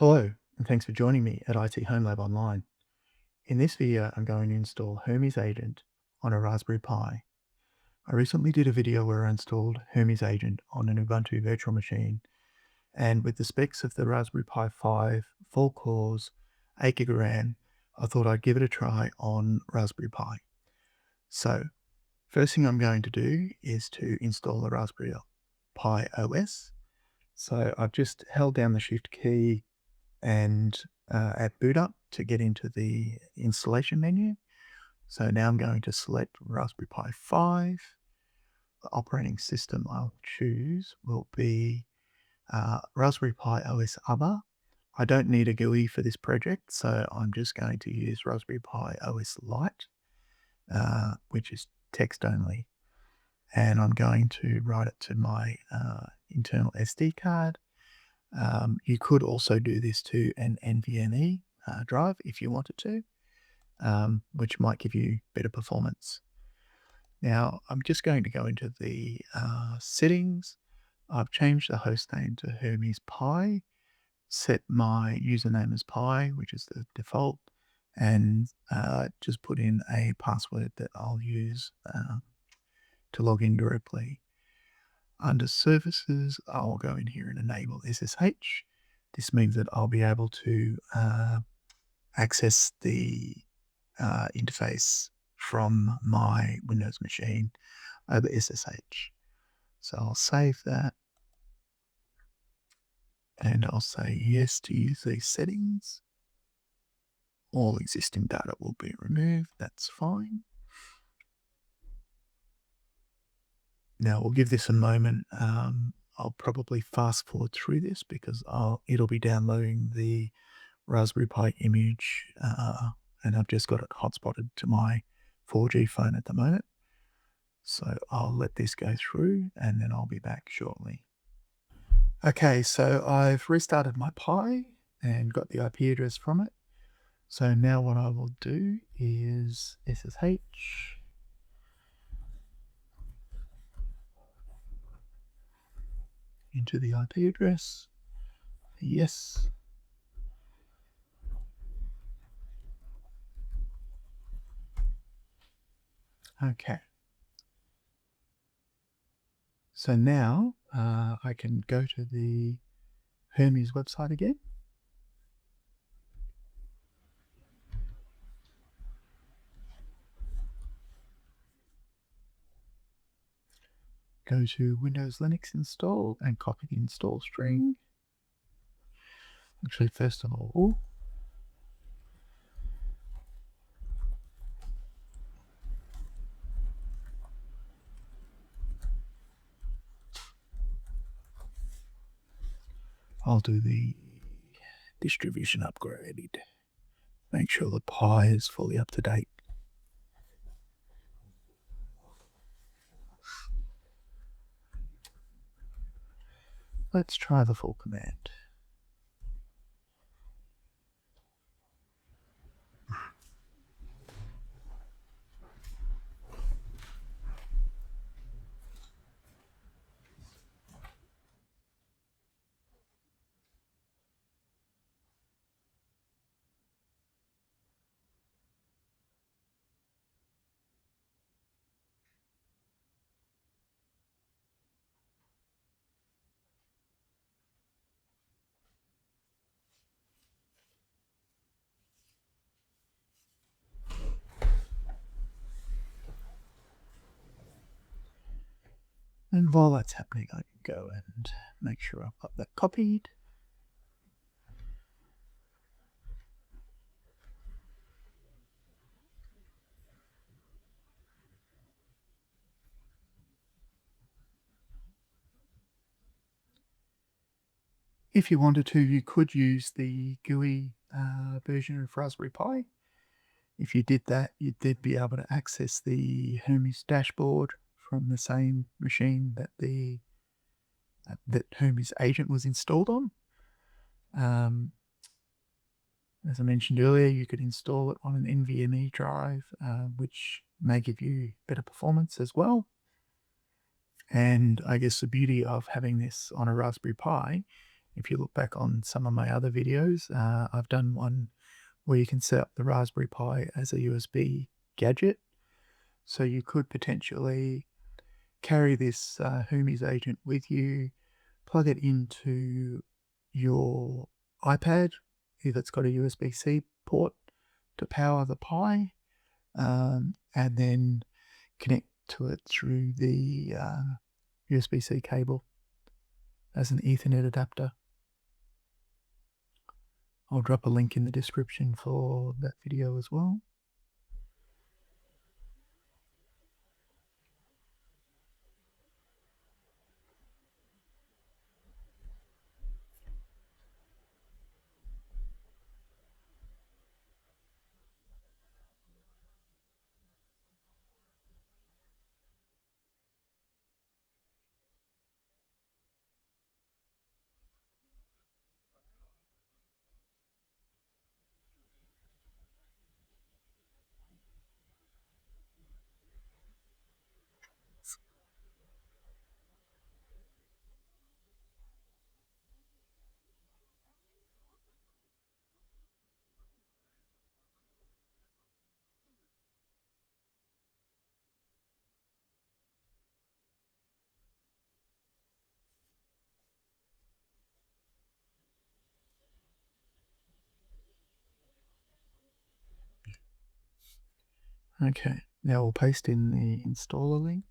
Hello, and thanks for joining me at IT Home Lab Online. In this video, I'm going to install Hermes Agent on a Raspberry Pi. I recently did a video where I installed Hermes Agent on an Ubuntu virtual machine, and with the specs of the Raspberry Pi 5, 4 cores, 8 gig of RAM, I thought I'd give it a try on Raspberry Pi. So, first thing I'm going to do is to install the Raspberry Pi OS. So I've just held down the Shift key and at boot up to get into the installation menu. So now I'm going to select Raspberry Pi 5. The operating system I'll choose will be Raspberry Pi OS Other. I don't need a GUI for this project, so I'm just going to use Raspberry Pi OS Lite, which is text only. And I'm going to write it to my internal SD card. You could also do this to an NVMe drive if you wanted to, which might give you better performance. Now, I'm just going to go into the settings. I've changed the host name to Hermes Pi, set my username as Pi, which is the default, and just put in a password that I'll use to log in directly. Under services, I'll go in here and enable SSH. This means that I'll be able to access the interface from my Windows machine over SSH. So I'll save that and I'll say yes to use these settings. All existing data will be removed. That's fine. Now we'll give this a moment. I'll probably fast forward through this because it'll be downloading the Raspberry Pi image, and I've just got it hotspotted to my 4G phone at the moment. So I'll let this go through and then I'll be back shortly. Okay, so I've restarted my Pi and got the IP address from it. So now what I will do is SSH. Into the IP address. Yes. Okay. So now I can go to the Hermes website again. Go to Windows Linux install and copy the install string. Actually, first of all, I'll do the distribution upgrade. Make sure the Pi is fully up to date. Let's try the full command. And while that's happening, I can go and make sure I've got that copied. If you wanted to, you could use the GUI version of Raspberry Pi. If you did that, you'd then be able to access the Hermes dashboard from the same machine that that Hermes Agent was installed on. As I mentioned earlier, you could install it on an NVMe drive, which may give you better performance as well. And I guess the beauty of having this on a Raspberry Pi If you look back on some of my other videos, I've done one where you can set up the Raspberry Pi as a USB gadget. So you could potentially carry this Hermes Agent with you, plug it into your iPad if it's got a USB-C port to power the Pi, and then connect to it through the USB-C cable as an Ethernet adapter. I'll drop a link in the description for that video as well. Okay, now we'll paste in the installer link.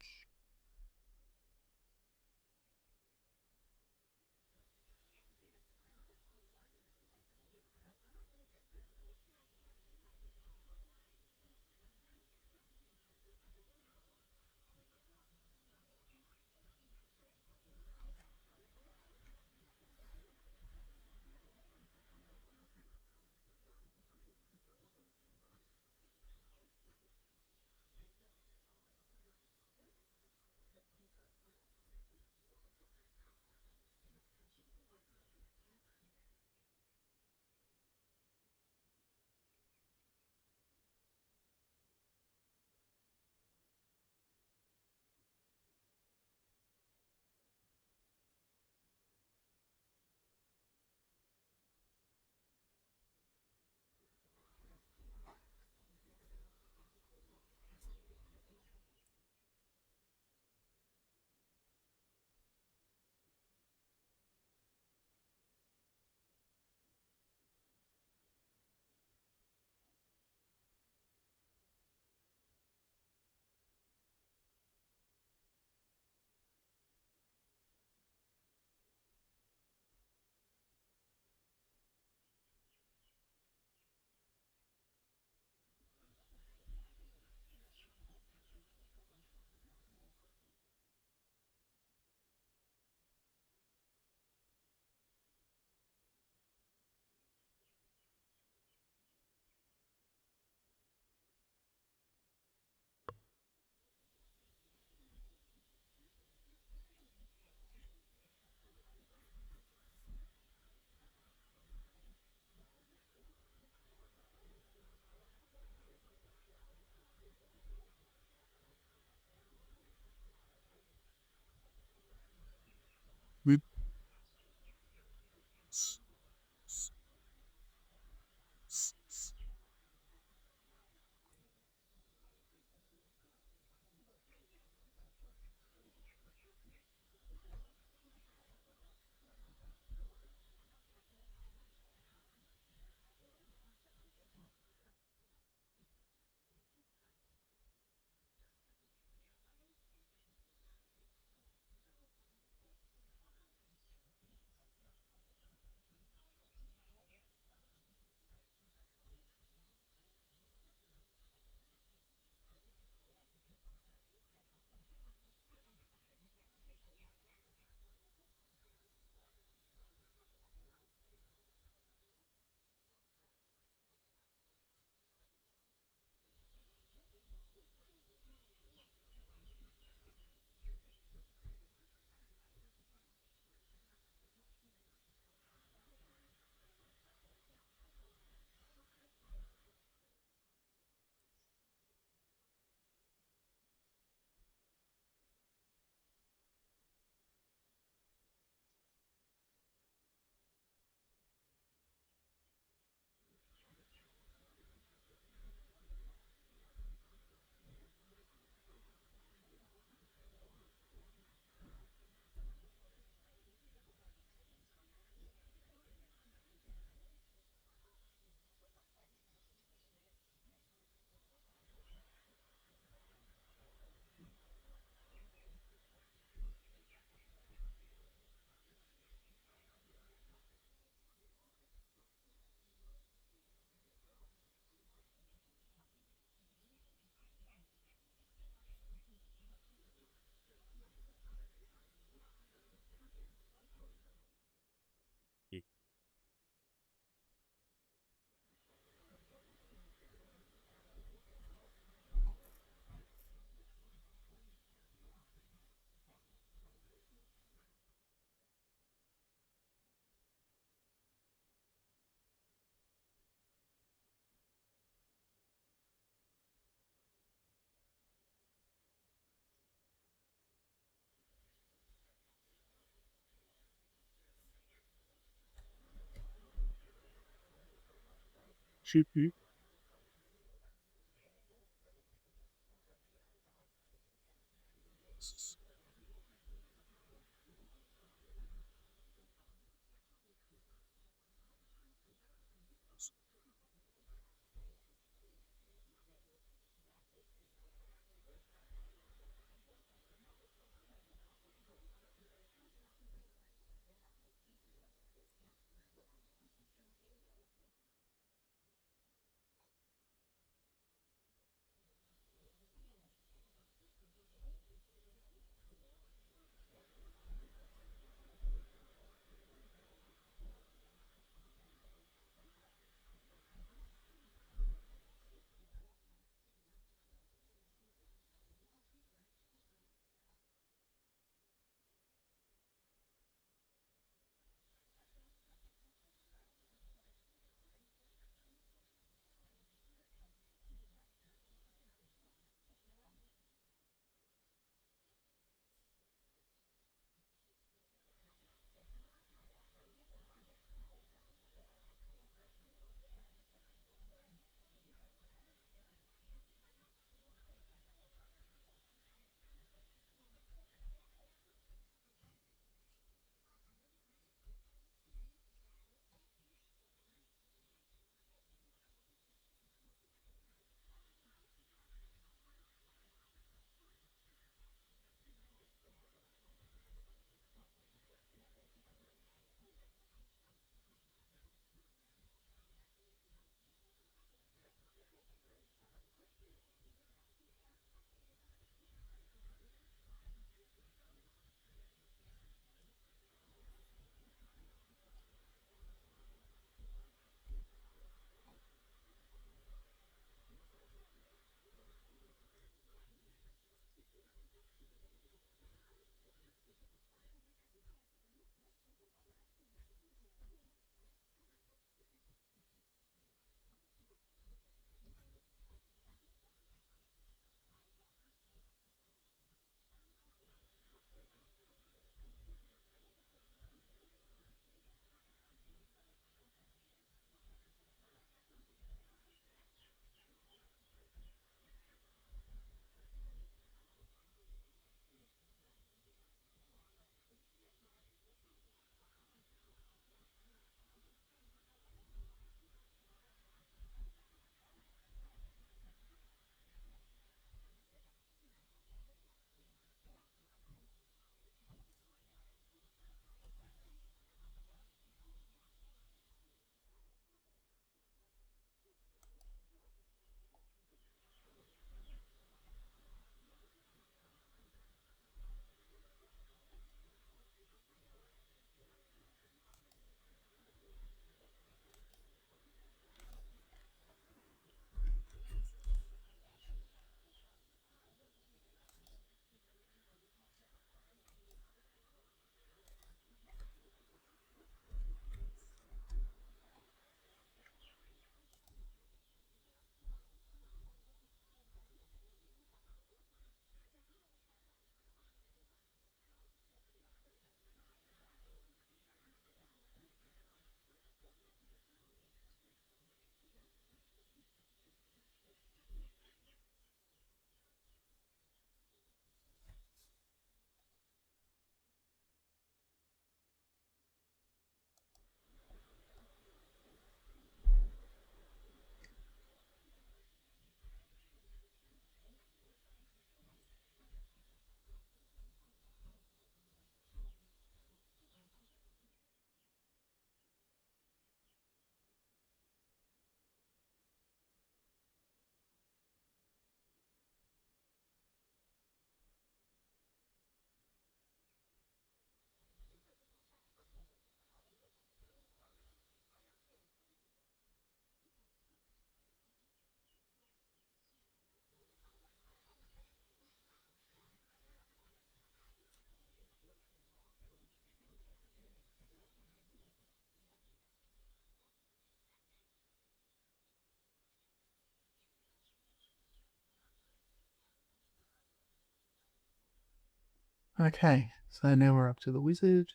Okay, so now we're up to the wizard.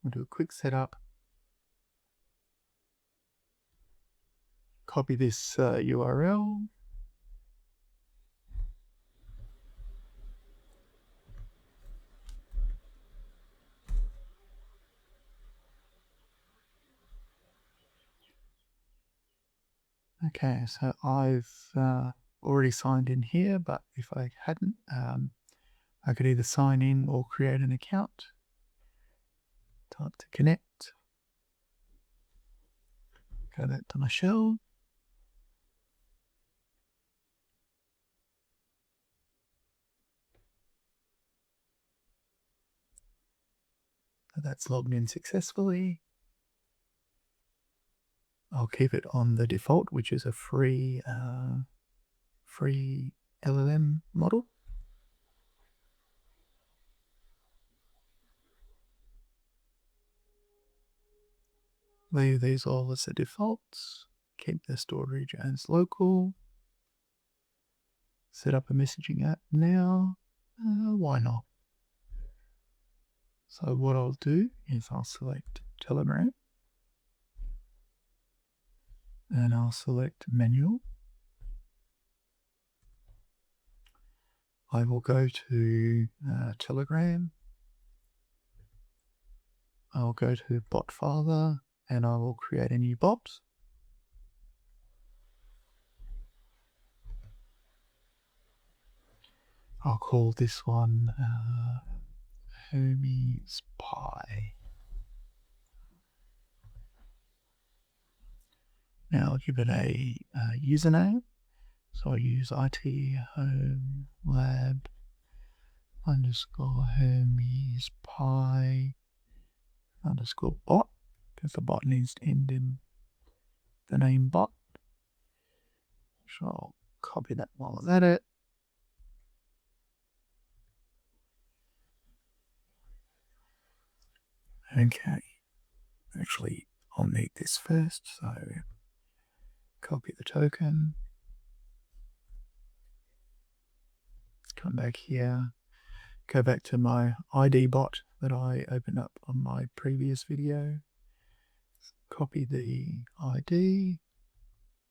We'll do a quick setup. copy this URL. Okay, so I've already signed in here, but if I hadn't, I could either sign in or create an account. Type to connect. Go back to my shell. So that's logged in successfully. I'll keep it on the default, which is a free LLM model. Leave these all as the defaults. Keep the storage as local. Set up a messaging app now. Why not? So what I'll do is I'll select Telegram. And I'll select manual. I will go to Telegram. I'll go to bot filer and I will create a new bot. I'll call this one Hermes Pie. Now I'll give it a username. So I use IT Home Lab underscore Hermes Pie underscore bot, because the bot needs to end in the name bot. So I'll copy that while I'm at it. Okay. Actually, I'll need this first, so copy the token. Come back here. Go back to my ID bot that I opened up on my previous video. Copy the ID.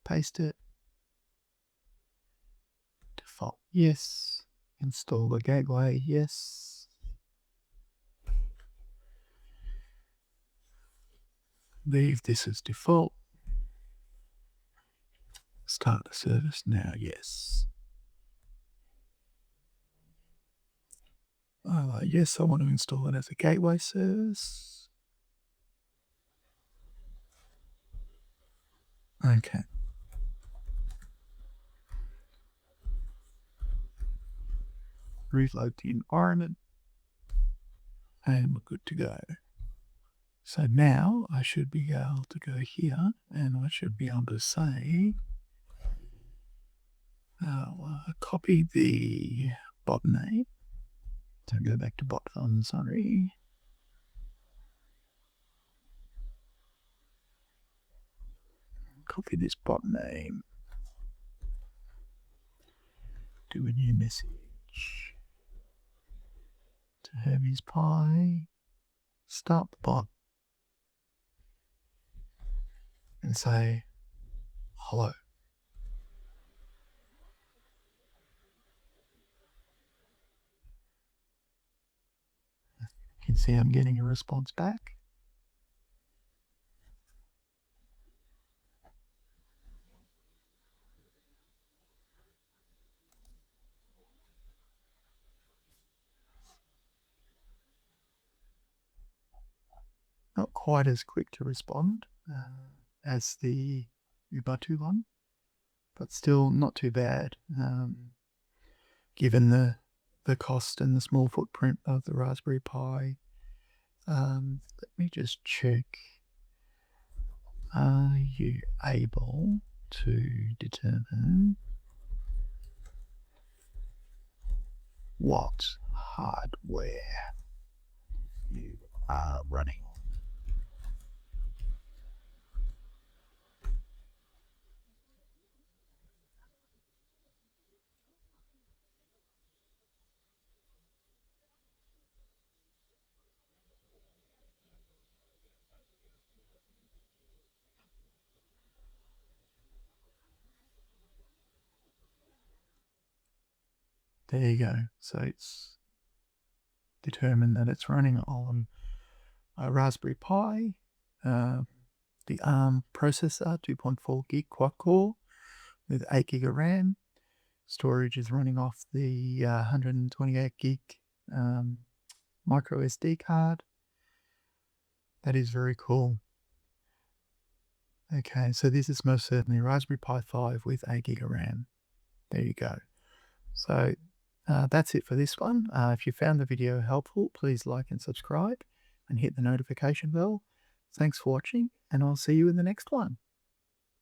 Paste it. Default, yes. Install the gateway, yes. Leave this as default. Start the service now, yes. Yes, I want to install it as a gateway service. Okay. Reload the environment. And we're good to go. So now I should be able to go here and I should be able to say, copy the bot name. So go back to bot fun, sorry. Copy this bot name. Do a new message to Hermes Pie. Start the bot. And say, hello. You can see I'm getting a response back. Not quite as quick to respond as the Ubuntu one, but still not too bad, given the cost and the small footprint of the Raspberry Pi. Let me just check. Are you able to determine what hardware you are running? There you go. So it's determined that it's running on a Raspberry Pi, uh, the ARM processor, 2.4 gig quad core with 8 gig of RAM. Storage is running off the 128 gig microSD card. That is very cool. Okay, so this is most certainly Raspberry Pi 5 with 8 gig of RAM. There you go. So that's it for this one. If you found the video helpful, please like and subscribe and hit the notification bell. Thanks for watching, and I'll see you in the next one.